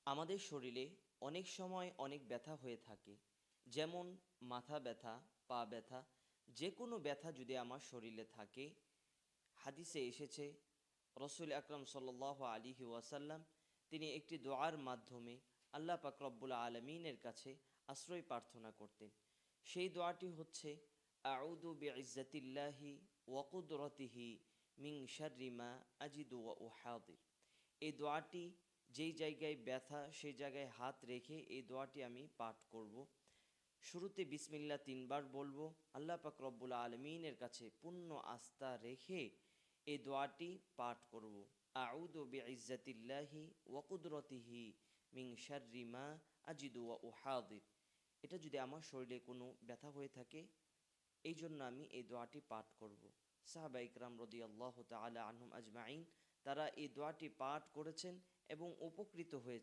আমাদের শরীরে অনেক সময় অনেক ব্যথা হয়ে থাকে, যেমন মাথা ব্যথা, পা ব্যথা। যে কোনো ব্যথা যদি আমার শরীরে থাকে, হাদিসে এসেছে রসুল আকরম সাল্লাহ আলিহি ওয়াসাল্লাম তিনি একটি দোয়ার মাধ্যমে আল্লাহ পাক রব্বুল আলমিনের কাছে আশ্রয় প্রার্থনা করতেন। সেই দোয়াটি হচ্ছে আউযু বিইজ্জাতিল্লাহি ওয়া কুদরতিহি মিন শাররি মা আজিদু ওয়া উহাদির। এই দোয়াটি যেই জায়গায় ব্যথা সেই জায়গায় হাত রেখে এই দোয়াটি আমি পাঠ করব। শুরুতে বিসমিল্লাহ 3 বার বলবো। আল্লাহ পাক রব্বুল আলমিনের কাছে পূর্ণ আস্থা রেখে এই দোয়াটি পাঠ করব। আউযু বিইজ্জাতিল্লাহি ওয়া কুদরতিহি মিন শাররি মা আজিদু ওয়া উহাদির। এটা যদি আমার শরীরে কোনো ব্যথা হয়ে থাকে, এই জন্য আমি এই দোয়াটি পাঠ করব। সাহাবা ইকরাম রাদিয়াল্লাহু তাআলা আনহুম আজমাইন তারা এই দোয়াটি পাঠ করেছেন এবং উপকৃত হয়েছে।